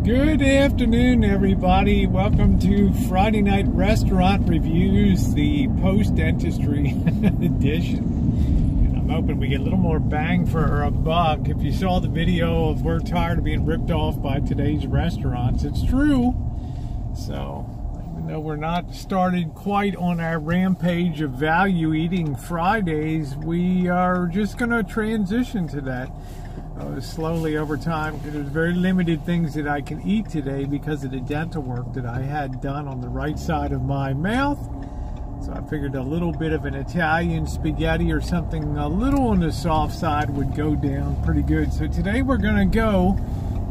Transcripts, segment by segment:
Good afternoon, everybody. Welcome to Friday Night Restaurant Reviews, the post-dentistry edition. And I'm hoping we get a little more bang for our buck. If you saw the video of we're tired of being ripped off by today's restaurants, it's true. So, even though we're not started quite on our rampage of value eating Fridays, we are just going to transition to that. Slowly over time, because there's very limited things that I can eat today because of the dental work that I had done on the right side of my mouth. So I figured a little bit of an Italian spaghetti or something a little on the soft side would go down pretty good. So today we're going to go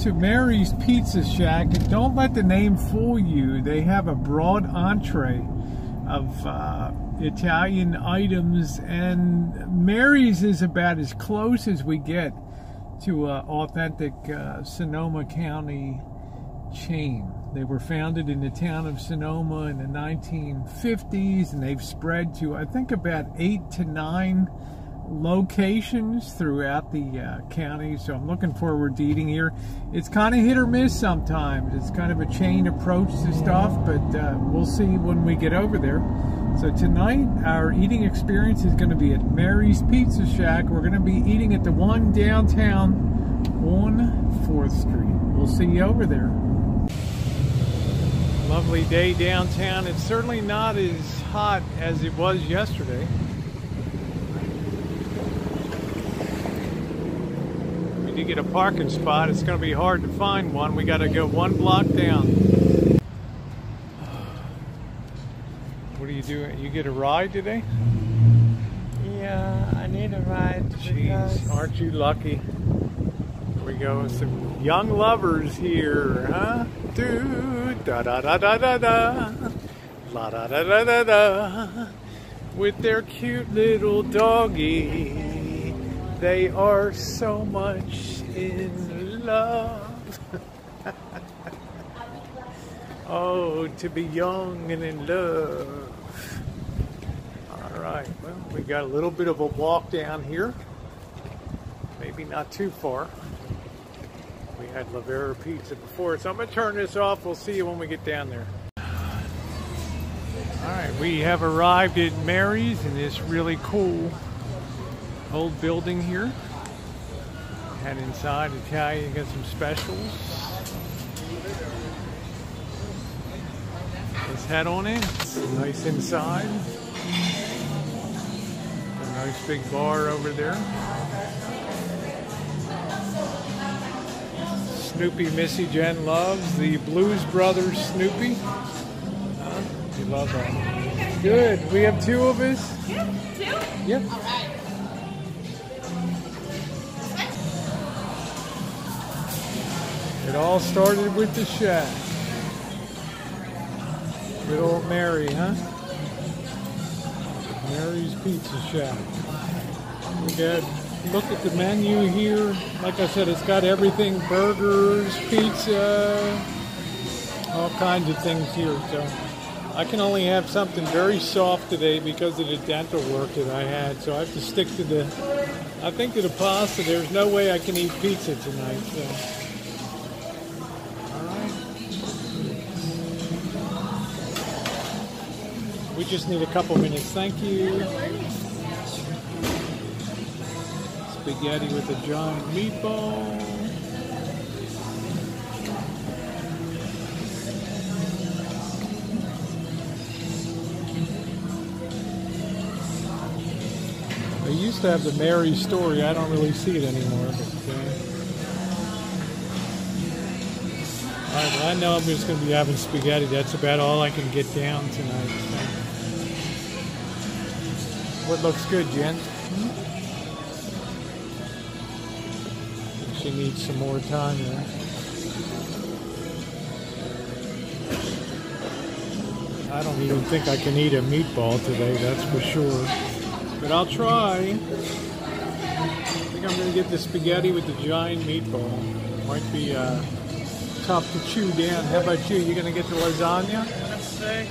to Mary's Pizza Shack, and don't let the name fool you. They have a broad entree of Italian items, and Mary's is about as close as we get to an authentic Sonoma County chain. They were founded in the town of Sonoma in the 1950s, and they've spread to, I think, about 8 to 9 locations throughout the county. So I'm looking forward to eating here. It's kind of hit or miss sometimes. It's kind of a chain approach to stuff, but we'll see when we get over there. So tonight, our eating experience is going to be at Mary's Pizza Shack. We're going to be eating at the one downtown on 4th Street. We'll see you over there. Lovely day downtown. It's certainly not as hot as it was yesterday. We did get a parking spot. It's going to be hard to find one. We got to go one block down. What are you doing? You get a ride today? Yeah, I need a ride. Jeez, aren't you lucky? Here we go. Some young lovers here, huh? Do da da da da da da, la da da da da da. With their cute little doggy, they are so much in love. Oh, to be young and in love. All right, well, we got a little bit of a walk down here. Maybe not too far. We had Lavera Pizza before, so I'm going to turn this off. We'll see you when we get down there. All right, we have arrived at Mary's in this really cool old building here. And inside, Italian, got some specials. Let's head on in. Nice inside. A nice big bar over there. Snoopy Missy Jenn loves the Blues Brothers Snoopy. You love that. Good. We have 2 of us. Yeah, 2? Yep. All right. It all started with the shack. Good old Mary, huh? Mary's Pizza Shack. We got, look at the menu here. Like I said, it's got everything, burgers, pizza, all kinds of things here. So I can only have something very soft today because of the dental work that I had. So I have to stick to the, I think to the pasta. There's no way I can eat pizza tonight. So. We just need a couple minutes. Thank you. Spaghetti with a giant meatball. They used to have the Mary story. I don't really see it anymore. But, all right, well, I know I'm just going to be having spaghetti. That's about all I can get down tonight. So. What looks good, Jen? She needs some more time there. I don't even think I can eat a meatball today, that's for sure. But I'll try. I think I'm going to get the spaghetti with the giant meatball. Might be tough to chew down. How about you? You going to get the lasagna? Let's take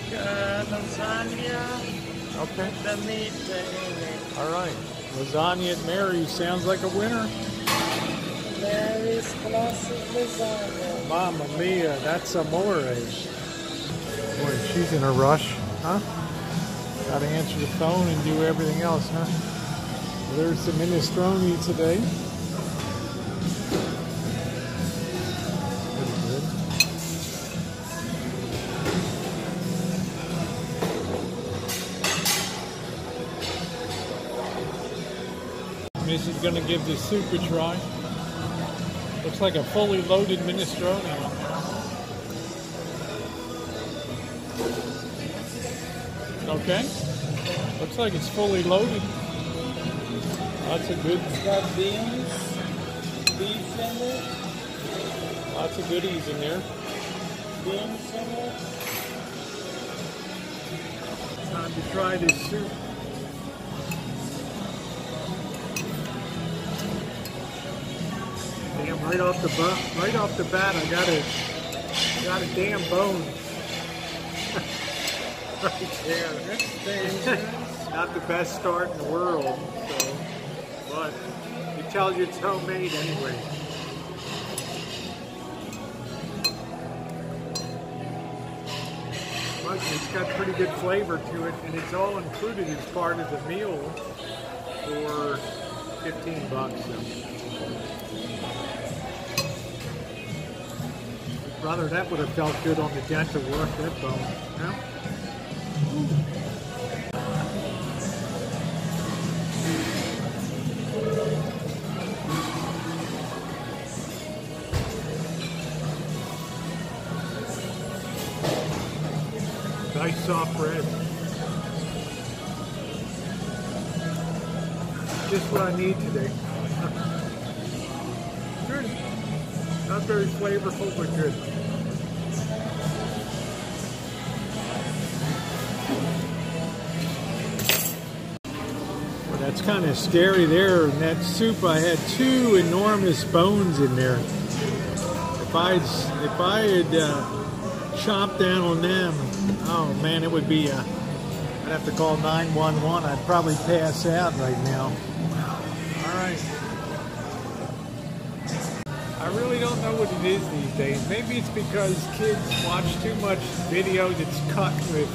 lasagna. Okay. The meat in it. All right. Lasagna at Mary's sounds like a winner. Mary's first glass of lasagna. Mamma mia, that's amore. Boy, she's in a rush, huh? Gotta answer the phone and do everything else, huh? Well, there's some minestrone today. This is going to give the soup a try. Looks like a fully loaded minestrone. Okay. Looks like it's fully loaded. Lots of good. It's got beans, beef in it. Lots of goodies in there. Beans in it. Time to try this soup. Damn, right off the bat, I got a damn bone. Right there. That's dangerous. Not the best start in the world, so, but it tells you it's homemade anyway. But it's got pretty good flavor to it, and it's all included as part of the meal for $15. So. Brother, that would have felt good on the dent to work that bone. No? Nice soft bread. Just what I need today. Good. Not very flavorful, but good. Well, that's kind of scary there. In that soup, I had 2 enormous bones in there. If I had chopped down on them, oh man, it would be. I'd have to call 911. I'd probably pass out right now. All right. I really don't know what it is these days. Maybe it's because kids watch too much video that's cut with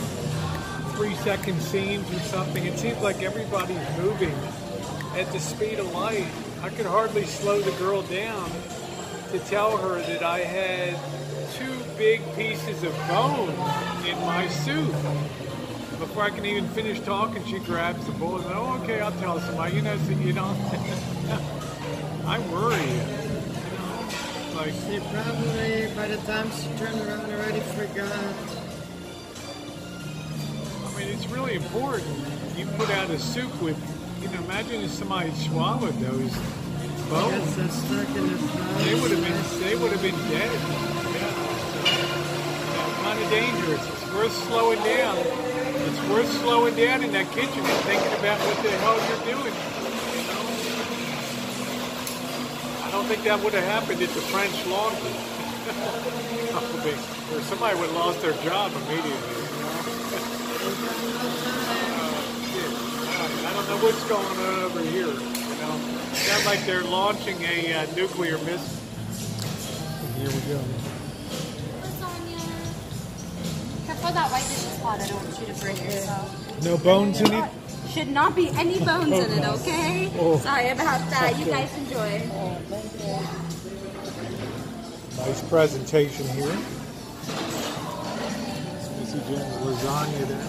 3-second scenes or something. It seems like everybody's moving at the speed of light. I could hardly slow the girl down to tell her that I had 2 big pieces of bone in my soup. Before I can even finish talking, she grabs the bowl and says, "Oh, okay, I'll tell somebody." You know, so you don't. I worry. Like, She probably, by the time she turned around, already forgot. I mean, it's really important. You put out a soup with, imagine if somebody swallowed those bones. Gets so stuck in the throat. They would have been dead. Yeah. Kind of dangerous. It's worth slowing down. It's worth slowing down in that kitchen and thinking about what the hell you're doing. I don't think that would have happened at the French Laundry. Or somebody would have lost their job immediately. I don't know what's going on over here. It sounds like they're launching a nuclear missile. Here we go. Careful that white dish is hot. I don't want you to break yourself. No bones in it? Should not be any bones in it, okay? Oh. Sorry about that. You guys enjoy. Nice presentation here. Missy Jenn's lasagna there.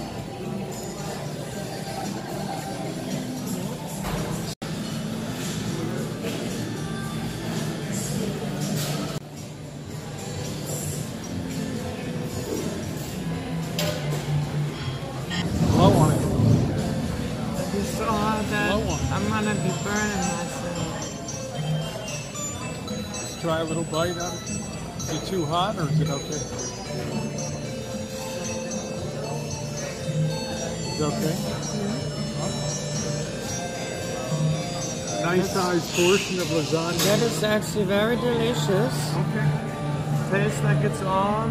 Low on it. It's so hot that Low one. I'm gonna be burning myself. Let's try a little bite out of it. Is it too hot or is it okay? It's okay? Nice sized portion of lasagna. That is actually very delicious. Okay. Tastes like it's all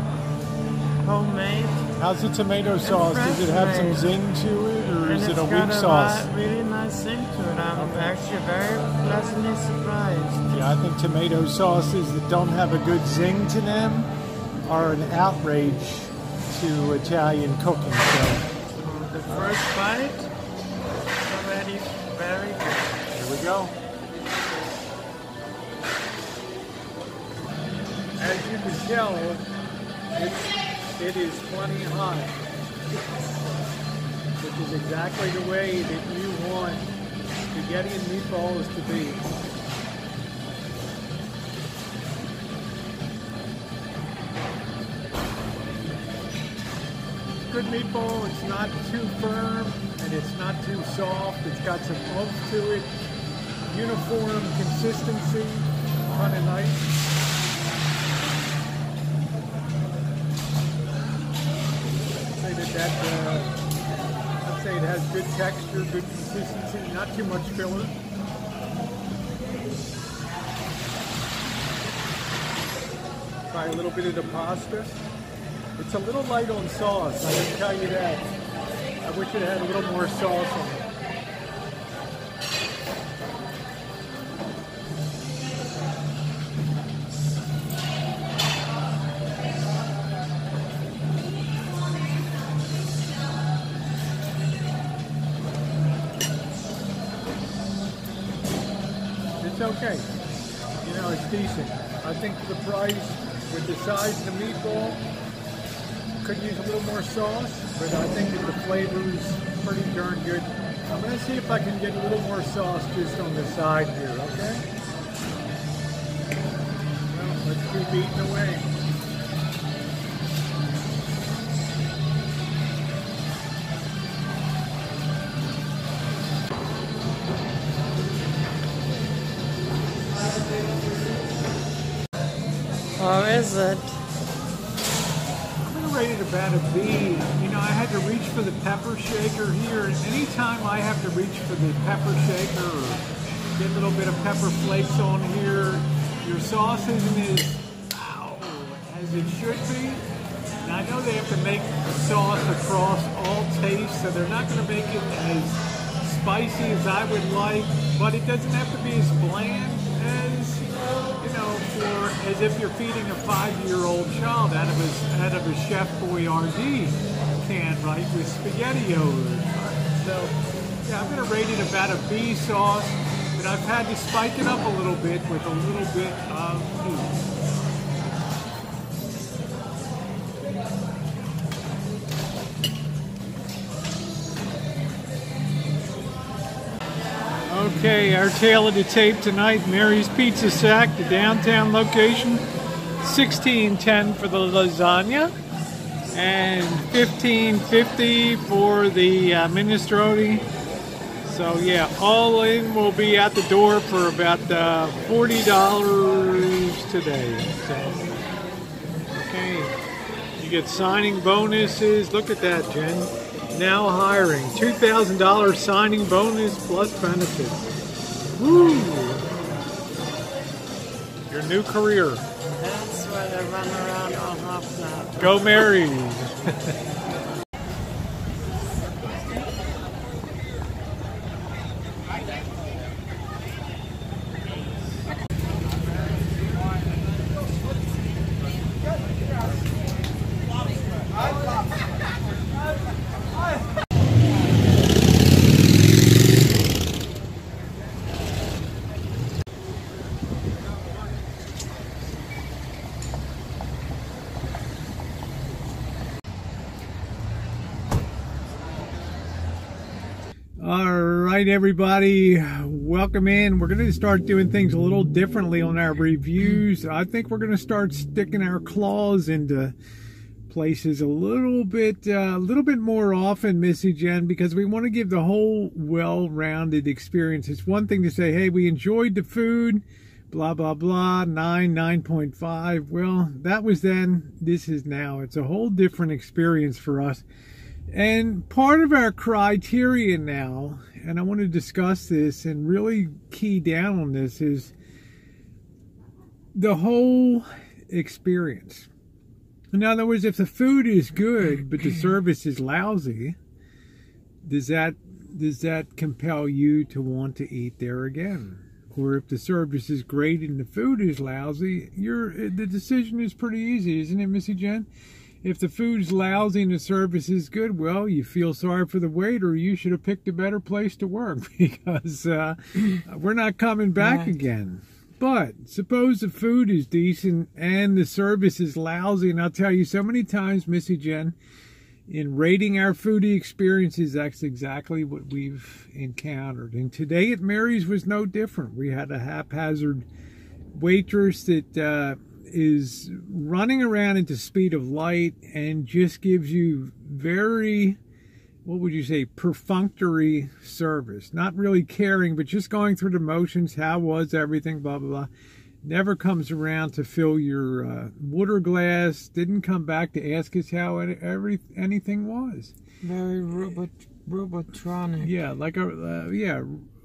homemade. How's the tomato sauce? Does it have some zing to it or is it a weak sauce? Really nice nice zing to it. I'm actually very pleasantly surprised. Yeah, I think tomato sauces that don't have a good zing to them are an outrage to Italian cooking. So The first bite already very good. here we go. As you can tell, it is plenty hot, which is exactly the way that you want spaghetti and meatballs to be. Good meatball, it's not too firm and it's not too soft. It's got some oomph to it, uniform consistency, kind of nice. I'd say it has good texture, good consistency, not too much filler. Try a little bit of the pasta. It's a little light on sauce, I can tell you that. I wish it had a little more sauce on it. It's okay. You know, it's decent. I think for the price, with the size of the meatball, could use a little more sauce, but I think that the flavor is pretty darn good. I'm going to see if I can get a little more sauce just on the side here, okay? Well, let's keep eating away. How is it? I'm going to rate it about a B. You know, I had to reach for the pepper shaker here, and anytime I have to reach for the pepper shaker or get a little bit of pepper flakes on here, your sauce isn't as as it should be. And I know they have to make sauce across all tastes, so they're not going to make it as spicy as I would like, but it doesn't have to be as bland as, you know, as if you're feeding a 5-year-old child out of a Chef Boyardee can, right, with SpaghettiOs. So, yeah, I'm going to rate it about a B sauce, but I've had to spike it up a little bit with a little bit of heat. Okay, our tale of the tape tonight, Mary's Pizza Shack, the downtown location, $16.10 for the lasagna and $15.50 for the minestrone. So yeah, all in will be at the door for about $40 today. So, okay, you get signing bonuses. Look at that, Jen. Now hiring. $2,000 signing bonus plus benefits. Woo! Your new career. That's why I run around all hops now. Go Mary! All right, everybody, welcome in. We're going to start doing things a little differently on our reviews. I think we're going to start sticking our claws into places a little bit more often, Missy Jen, because we want to give the whole well-rounded experience. It's one thing to say, hey, we enjoyed the food, blah, blah, blah, 9.5. Well, that was then, this is now. It's a whole different experience for us. And part of our criteria now, and I want to discuss this and really key down on this, is the whole experience. In other words, if the food is good but the service is lousy, does that does that compel you to want to eat there again? Or if the service is great and the food is lousy, the decision is pretty easy, isn't it, Missy Jen? If the food's lousy and the service is good, well, you feel sorry for the waiter. You should have picked a better place to work because we're not coming back again. But suppose the food is decent and the service is lousy, and I'll tell you so many times, Missy Jen, in rating our foodie experiences, that's exactly what we've encountered. And today at Mary's was no different. We had a haphazard waitress that is running around at the speed of light and just gives you very, what would you say, perfunctory service. Not really caring, but just going through the motions. How was everything, blah, blah, blah. Never comes around to fill your water glass. Didn't come back to ask us how anything was. Very robotronic. Yeah, like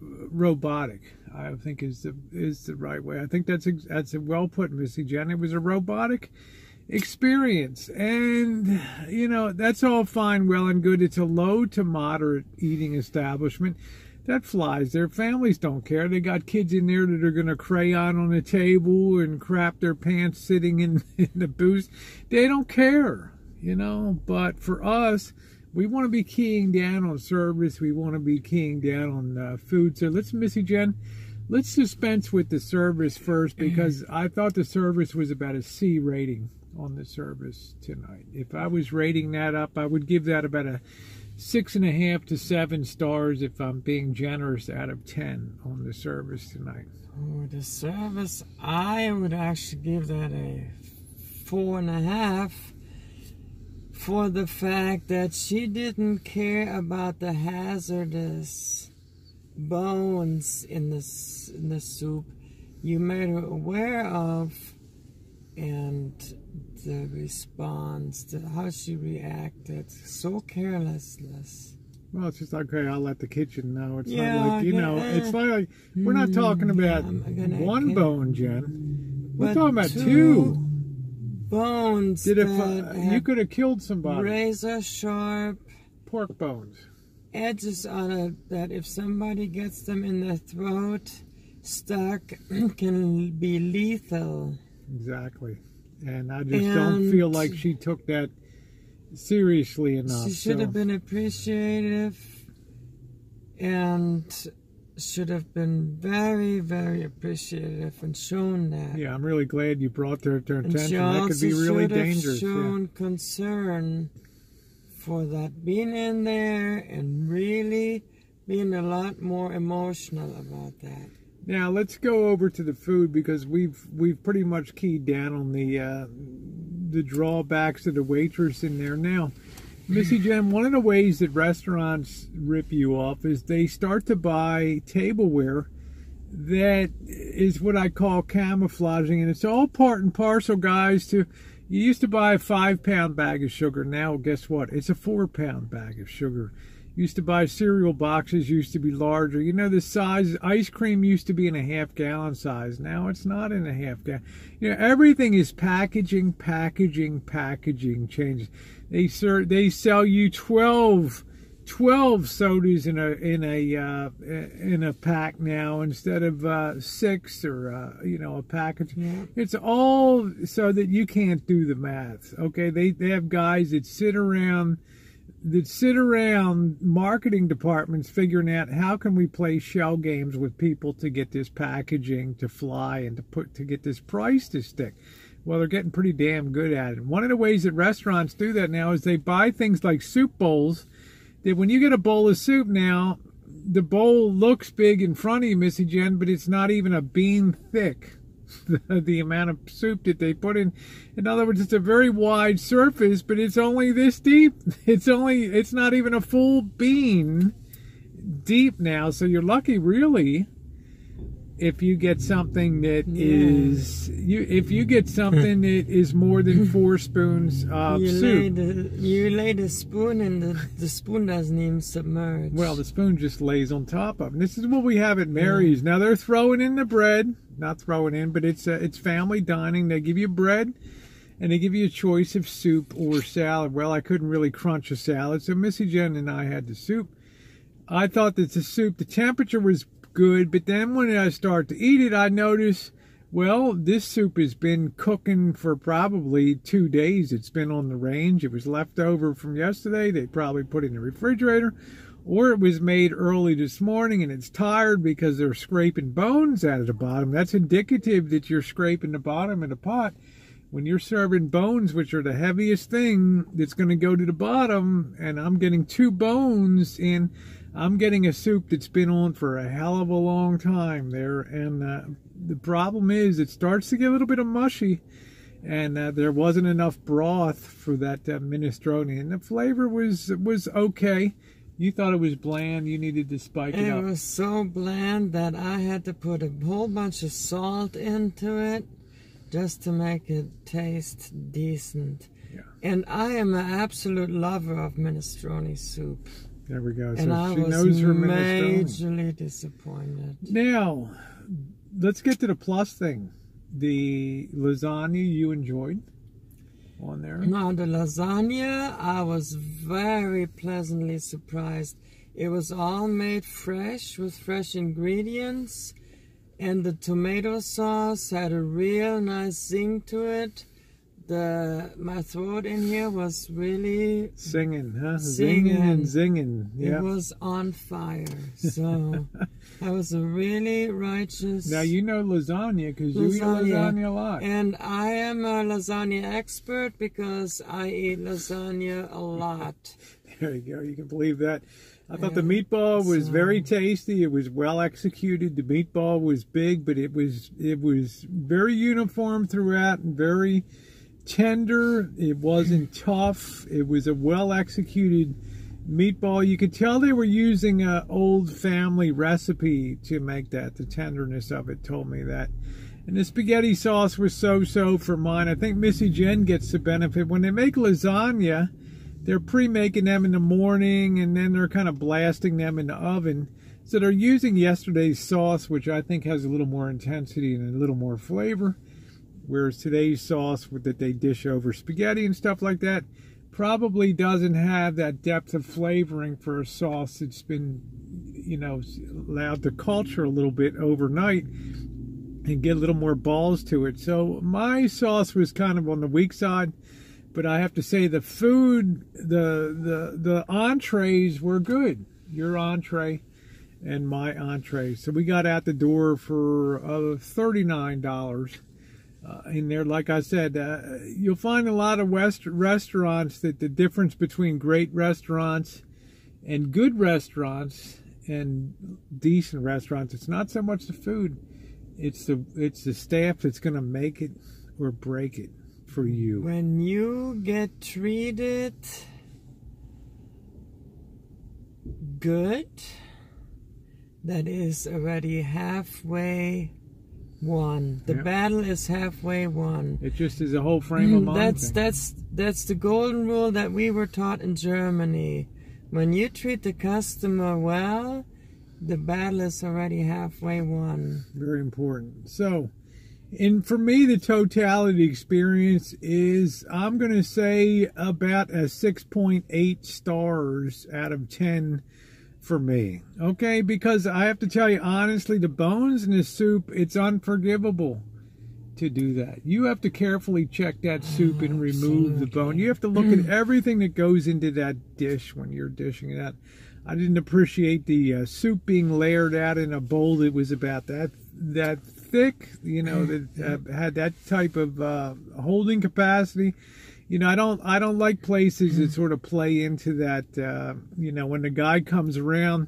robotic, I think is the right way. I think that's a well put, Missy Jen. It was a robotic experience, and you know, that's all fine, well and good. It's a low to moderate eating establishment. That flies. Their families don't care. They got kids in there that are going to crayon on the table and crap their pants sitting in the booth. They don't care, you know. But for us, we want to be keying down on service. We want to be keying down on food. So Missy Jen, let's dispense with the service first, because I thought the service was about a C rating on the service tonight. If I was rating that up, I would give that about a 6.5 to 7 stars, if I'm being generous, out of 10 on the service tonight. Oh, the service, I would actually give that a 4.5 for the fact that she didn't care about the hazardous bones in the soup. You made her aware of, and the response, how she reacted, so carelessness. Well, it's just like, okay, I'll let the kitchen know. It's not like, you know, it's like, we're not talking about one bone, Jen. We're talking about 2 bones. You could have killed somebody. Razor sharp pork bones. Edges on it that if somebody gets them in their throat, stuck, can be lethal. Exactly. And I just don't feel like she took that seriously enough. She should have been appreciative and should have been very, very appreciative and shown that. Yeah, I'm really glad you brought their attention. That could be really dangerous. She shown concern for that, being in there and really being a lot more emotional about that. Now let's go over to the food, because we've pretty much keyed down on the drawbacks of the waitress in there. Now, Missy Jen, one of the ways that restaurants rip you off is they start to buy tableware that is what I call camouflaging, and it's all part and parcel, guys. You used to buy a 5-pound bag of sugar. Now, guess what? It's a 4-pound bag of sugar. Used to buy cereal boxes, used to be larger. You know, the size, ice cream used to be in a half-gallon size. Now it's not in a half-gallon. You know, everything is packaging changes. They sell you 12 sodas in a pack now, instead of 6 or you know, a package. Yeah. It's all so that you can't do the math. Okay, they have guys that sit around marketing departments figuring out how can we play shell games with people to get this packaging to fly and to get this price to stick. Well, they're getting pretty damn good at it. One of the ways that restaurants do that now is they buy things like soup bowls, that when you get a bowl of soup now, the bowl looks big in front of you, Missy Jen, but it's not even a bean thick. The amount of soup that they put in. In other words, it's a very wide surface, but it's only this deep. It's not even a full bean deep now. So you're lucky, really, if you get something that if you get something that is more than 4 spoons of soup. You lay the spoon, and the spoon doesn't even submerge. Well, the spoon just lays on top of it. And this is what we have at Mary's. Now they're throwing in the bread. Not throwing in, but it's family dining. They give you bread, and they give you a choice of soup or salad. Well, I couldn't really crunch a salad, so Missy Jen and I had the soup. I thought that the soup, the temperature was good, but then when I start to eat it, I notice, well, this soup has been cooking for probably 2 days. It's been on the range. It was left over from yesterday. They probably put it in the refrigerator, or it was made early this morning and it's tired because they're scraping bones out of the bottom. That's indicative that you're scraping the bottom of the pot. When you're serving bones, which are the heaviest thing that's going to go to the bottom, and I'm getting 2 bones in, I'm getting a soup that's been on for a hell of a long time there. And the problem is it starts to get a little bit of mushy, and there wasn't enough broth for that minestrone. And the flavor was okay. You thought it was bland. You needed to spike it up. It was so bland that I had to put a whole bunch of salt into it just to make it taste decent. Yeah. And I am an absolute lover of minestrone soup. There we go. And So I she was knows her minestrone. majorly disappointed. Now, let's get to the plus thing. The lasagna you enjoyed on there. Now, the lasagna, I was very pleasantly surprised. It was all made fresh with fresh ingredients, and the tomato sauce had a real nice zing to it. My throat in here was really Singing, huh? Singing. Zinging and zinging. Yeah. It was on fire. So that was a really righteous. Now you know lasagna because you eat lasagna a lot. And I am a lasagna expert because I eat lasagna a lot. There you go. You can believe that. I thought the meatball was very tasty. It was well executed. The meatball was big, but it was very uniform throughout and very tender. It wasn't tough. It was a well executed meatball. You could tell they were using an old family recipe to make that. The tenderness of it told me that. And the spaghetti sauce was so-so for mine. I think Missy Jenn gets the benefit. When they make lasagna, they're pre-making them in the morning, and then they're kind of blasting them in the oven. So they're using yesterday's sauce, which I think has a little more intensity and a little more flavor. Whereas today's sauce that they dish over spaghetti and stuff like that probably doesn't have that depth of flavoring for a sauce that's been, you know, allowed to culture a little bit overnight and get a little more balls to it. So my sauce was kind of on the weak side. But I have to say the food, the entrees were good. Your entree and my entree. So we got out the door for $39 in there. Like I said, you'll find a lot of restaurants that the difference between great restaurants and good restaurants and decent restaurants, it's not so much the food. It's the staff that's going to make it or break it for you. When you get treated good, that is already halfway won. The battle is halfway won. It just is a whole frame of mind. That's the golden rule that we were taught in Germany. When you treat the customer well, the battle is already halfway won. Very important. So, and for me, the totality experience is, I'm going to say about a 6.8 stars out of 10 for me. Okay, because I have to tell you honestly, the bones in the soup, it's unforgivable to do that. You have to carefully check that soup and remove the bone. You have to look at everything that goes into that dish when you're dishing it out. I didn't appreciate the soup being layered out in a bowl that was about that thick, you know, that had that type of holding capacity. You know, I don't like places that sort of play into that. You know, when the guy comes around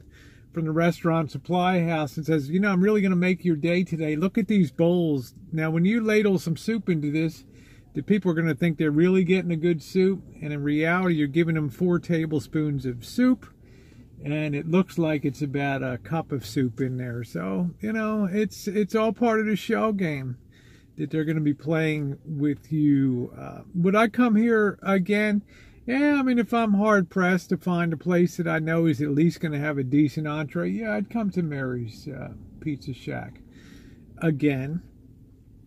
from the restaurant supply house and says, you know, I'm really going to make your day today. Look at these bowls. Now, when you ladle some soup into this, the people are going to think they're really getting a good soup, and in reality, you're giving them 4 tablespoons of soup. And it looks like it's about a cup of soup in there. So, you know, it's all part of the shell game that they're going to be playing with you. Would I come here again? Yeah, I mean, if I'm hard-pressed to find a place that I know is at least going to have a decent entree, yeah, I'd come to Mary's Pizza Shack again.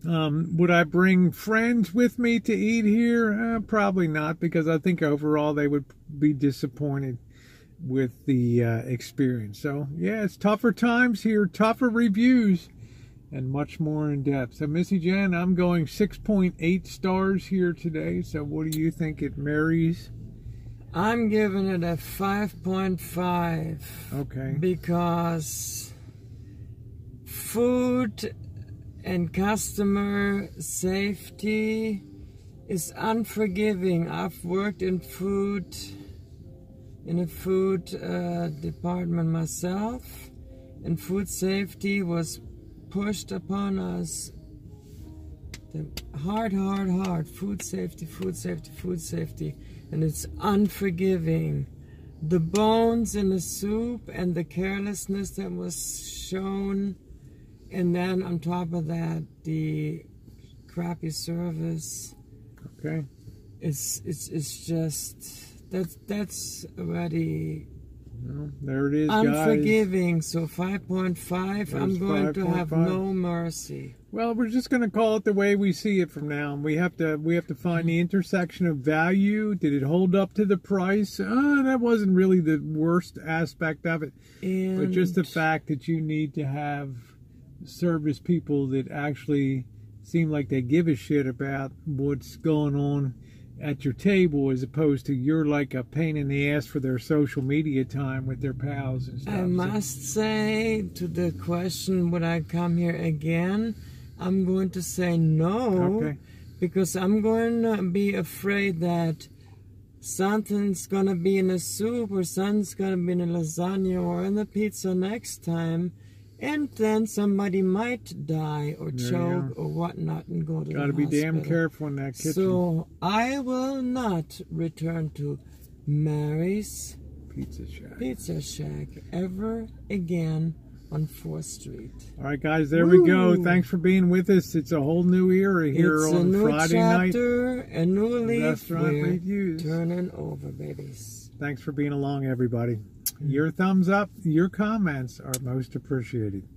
Would I bring friends with me to eat here? Probably not, because I think overall they would be disappointed with the experience. So yeah, it's tougher times here, tougher reviews, and much more in depth. So Missy Jenn, I'm going 6.8 stars here today. So what do you think it marries? I'm giving it a 5.5. Okay. Because food and customer safety is unforgiving. I've worked in a food department myself, and food safety was pushed upon us. Hard. Food safety, and it's unforgiving. The bones in the soup and the carelessness that was shown, and then on top of that, the crappy service. Okay. It's just that's already. Well, there it is, unforgiving. guys. So 5.5. I'm going to have no mercy. Well, we're just going to call it the way we see it from now. We have to find the intersection of value. Did it hold up to the price? That wasn't really the worst aspect of it, but just the fact that you need to have service people that actually seem like they give a shit about what's going on at your table, as opposed to you're like a pain in the ass for their social media time with their pals and stuff. I must say, to the question, would I come here again? I'm going to say no. Okay. Because I'm going to be afraid that something's going to be in a soup, or something's going to be in a lasagna or in the pizza next time, and then somebody might die or choke or whatnot and go to the hospital. Gotta be damn careful in that kitchen. So I will not return to Mary's Pizza Shack ever again on 4th Street. All right, guys, there we go. Thanks for being with us. It's a whole new era here on Friday night. It's a new chapter, a new leaf. Restaurant reviews. Turning over, babies. Thanks for being along, everybody. Your thumbs up, your comments are most appreciated.